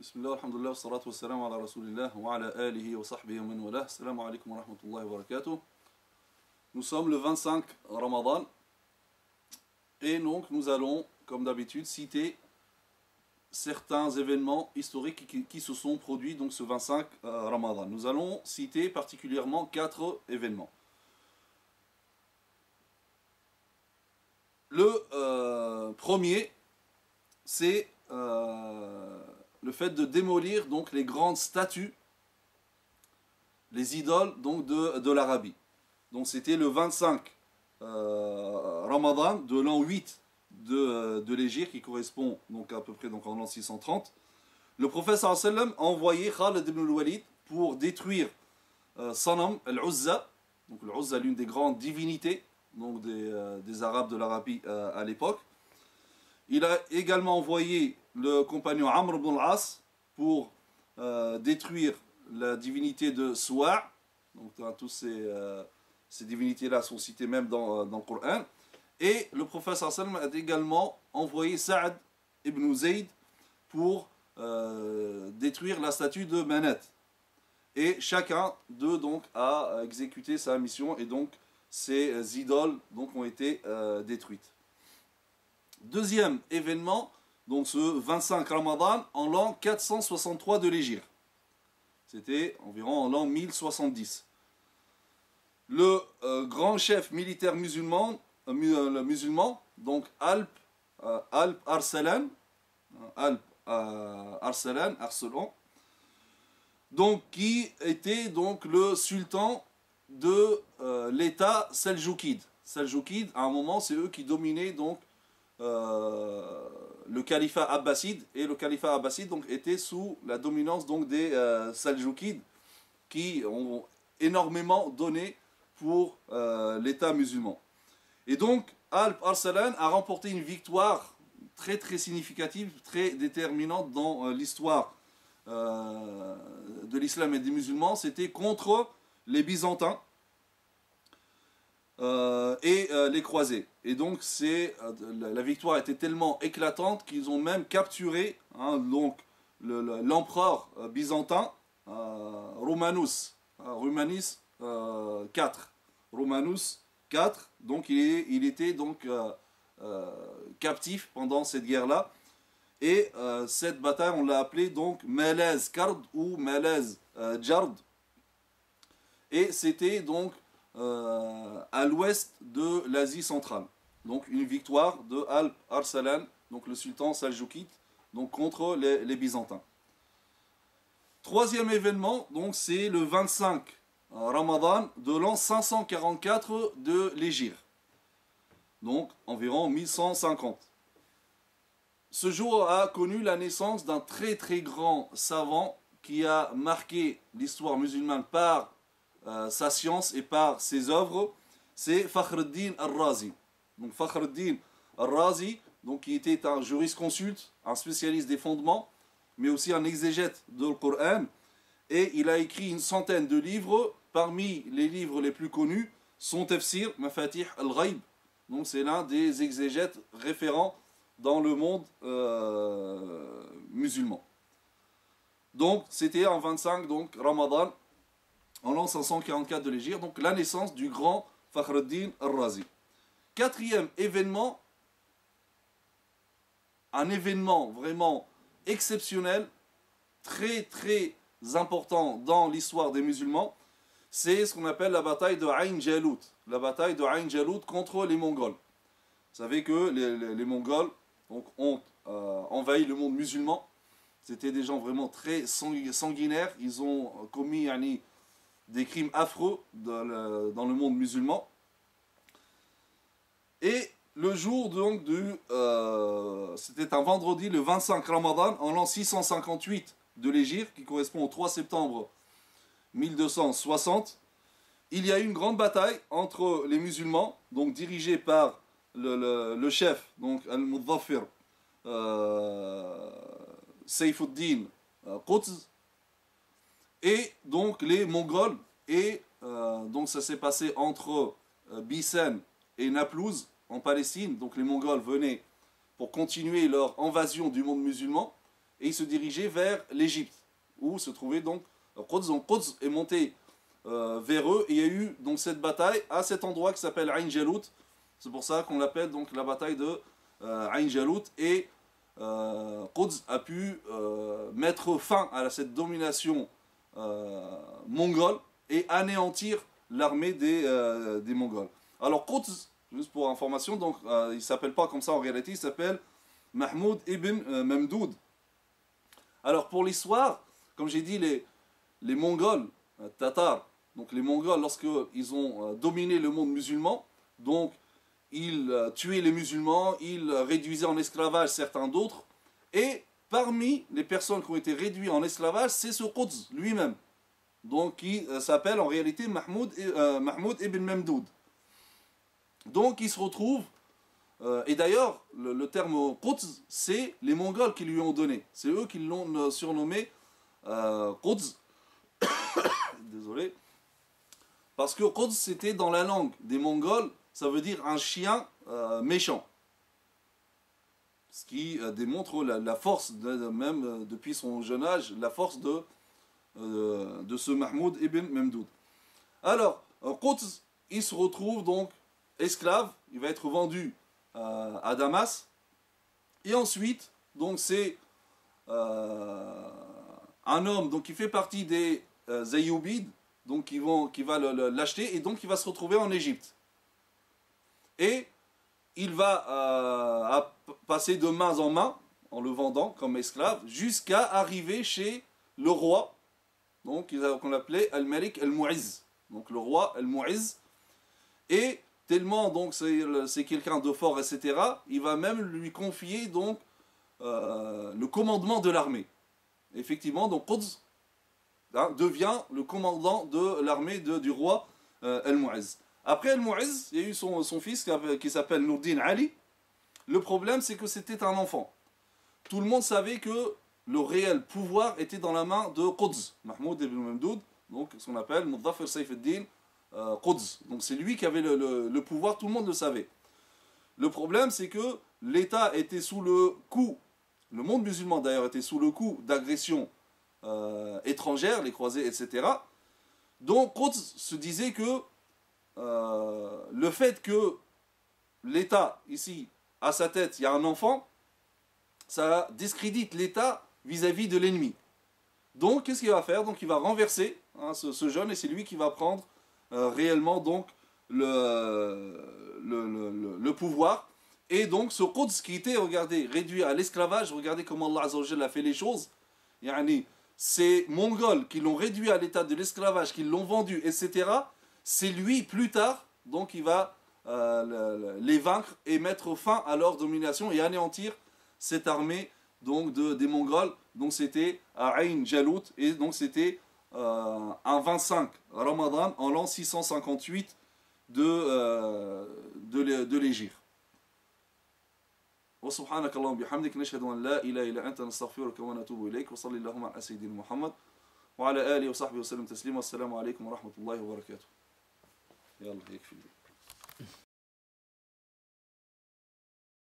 Bismillah, alhamdulillah, wassalatu wassalamu ala rasulillah wa ala alihi wa sahbihi wa man walah. Assalamu alaikum wa rahmatullahi wa barakatuh. Nous sommes le 25 Ramadan et donc nous allons, comme d'habitude, citer certains événements historiques qui se sont produits donc ce 25 Ramadan. Nous allons citer particulièrement 4 événements. Le premier, c'est le fait de démolir donc les grandes statues, les idoles donc de l'Arabie. Donc c'était le 25 Ramadan de l'an 8 de l'Hégire, qui correspond donc à peu près donc en l'an 630. Le prophète sallallahu alayhi wa sallam a envoyé Khalid ibn al-Walid pour détruire Sanam al-Uzza. Donc al-Uzza, l'une des grandes divinités donc des Arabes de l'Arabie à l'époque. Il a également envoyé le compagnon Amr ibn al-As pour détruire la divinité de Suwa'. Donc tous ces divinités-là sont citées même dans le Coran. Et le prophète sallallahu alayhi wa sallam a également envoyé Sa'ad ibn Zayd pour détruire la statue de Manat. Et chacun d'eux donc a exécuté sa mission, et donc ces idoles donc ont été détruites. Deuxième événement, donc ce 25 Ramadan en l'an 463 de l'Hégire. C'était environ en l'an 1070. Le grand chef militaire musulman, donc Alp Arsalan, Arsalan, donc qui était donc le sultan de l'État seljoukide. Seljoukide, à un moment, c'est eux qui dominaient donc le califat abbasside, et le califat abbasside donc était sous la dominance donc des Seljoukides, qui ont énormément donné pour l'État musulman. Et donc Alp Arsalan a remporté une victoire très très significative, très déterminante dans l'histoire de l'islam et des musulmans. C'était contre les Byzantins et les croisés. Et donc la victoire était tellement éclatante qu'ils ont même capturé l'empereur byzantin Romanus IV. Romanus IV, donc il était donc captif pendant cette guerre-là. Et cette bataille, on l'a appelée donc Malaz Kard ou Malaz Jard. Et c'était donc à l'ouest de l'Asie centrale. Donc une victoire de Alp Arsalan, donc le sultan seljoukide, donc contre les Byzantins. Troisième événement, donc c'est le 25 Ramadan de l'an 544 de l'Hégire. Donc environ 1150. Ce jour a connu la naissance d'un très très grand savant qui a marqué l'histoire musulmane par sa science et par ses œuvres. C'est Fakhreddin al-Razi. Donc Fakhreddin al-Razi, donc qui était un jurisconsulte, un spécialiste des fondements, mais aussi un exégète de le Coran, et il a écrit une centaine de livres. Parmi les livres les plus connus, son tafsir Mafatih al-Ghaib. Donc c'est l'un des exégètes référents dans le monde musulman. Donc c'était en 25 donc Ramadan en l'an 544 de l'Hégire, donc la naissance du grand Fakhreddin al-Razi. Quatrième événement, un événement vraiment exceptionnel, très très important dans l'histoire des musulmans, c'est ce qu'on appelle la bataille de Ain Jalut. La bataille de Ain Jalut contre les Mongols. Vous savez que les Mongols donc, ont envahi le monde musulman. C'était des gens vraiment très sanguinaires. Ils ont commis des crimes affreux dans le monde musulman. Et le jour donc c'était un vendredi, le 25 Ramadan, en l'an 658 de l'Hégire, qui correspond au 3 septembre 1260, il y a eu une grande bataille entre les musulmans, donc dirigés par le chef, donc Al-Mudhaffir Saifuddin Qutz, et donc les Mongols, et donc ça s'est passé entre Bissen et Naplouse en Palestine. Donc les Mongols venaient pour continuer leur invasion du monde musulman, et il se dirigeait vers l'Égypte, où se trouvait donc Quds. Donc Quds est monté vers eux, et il y a eu donc cette bataille à cet endroit qui s'appelle Ain Jalut. C'est pour ça qu'on l'appelle donc la bataille de Ain Jalut, et Quds a pu mettre fin à cette domination mongole et anéantir l'armée des Mongols. Alors Quds, juste pour information, donc, il ne s'appelle pas comme ça en réalité, il s'appelle Mahmoud ibn Memdoud. Alors pour l'histoire, comme j'ai dit, les Mongols, Tatars, donc les Mongols, lorsqu'ils ont dominé le monde musulman, donc ils tuaient les musulmans, ils réduisaient en esclavage certains d'autres, et parmi les personnes qui ont été réduites en esclavage, c'est ce Quds lui-même, donc qui s'appelle en réalité Mahmoud ibn Memdoud. Donc il se retrouve, et d'ailleurs le terme Quds, c'est les Mongols qui lui ont donné, c'est eux qui l'ont surnommé Quds, désolé, parce que Quds c'était dans la langue des Mongols, ça veut dire un chien méchant. Ce qui démontre la force, même depuis son jeune âge, la force de ce Mahmoud ibn Memdoud. Alors, Quds, il se retrouve donc esclave, il va être vendu à Damas, et ensuite, donc c'est un homme donc, qui fait partie des Ayyoubides, donc qui va l'acheter, et donc il va se retrouver en Égypte. Et il va passer de main en main, en le vendant comme esclave, jusqu'à arriver chez le roi, donc qu'on appelait Al-Malik Al-Mu'izz, donc le roi Al-Mu'izz, et tellement donc c'est quelqu'un de fort, etc., il va même lui confier donc le commandement de l'armée. Effectivement, donc Quds devient le commandant de l'armée du roi Al-Mu'izz. Après Al-Mu'izz, il y a eu son fils qui s'appelle Nourdin Ali. Le problème, c'est que c'était un enfant. Tout le monde savait que le réel pouvoir était dans la main de Quds, Mahmoud ibn Memdoud, donc ce qu'on appelle Mudaffir Saif ad-Din Quds. Donc c'est lui qui avait le pouvoir, tout le monde le savait. Le problème, c'est que l'État était sous le coup, le monde musulman d'ailleurs était sous le coup d'agressions étrangères, les croisés, etc. Donc Quds se disait que le fait que l'État, ici, à sa tête, il y a un enfant, ça discrédite l'État vis-à-vis de l'ennemi. Donc, qu'est-ce qu'il va faire? Donc, il va renverser ce jeune, et c'est lui qui va prendre réellement donc le pouvoir. Et donc, ce Quds qui était, regardez, réduit à l'esclavage, regardez comment Allah Azza wa Jalla a fait les choses. Yani, ces Mongols qui l'ont réduit à l'état de l'esclavage, qui l'ont vendu, etc., c'est lui, plus tard, donc il va les vaincre et mettre fin à leur domination et anéantir cette armée donc des Mongols. Donc c'était à Ain Jalut, et donc c'était un 25 Ramadan en l'an 658 de l'Hégire. وسبحانك اللهم وبحمدك نشهد ان لا اله الا انت نستغفرك ونتوب اليك وصلي اللهم على سيدنا محمد وعلى اله وصحبه وسلم تسليما والسلام عليكم ورحمه الله وبركاته. يلا يكفي.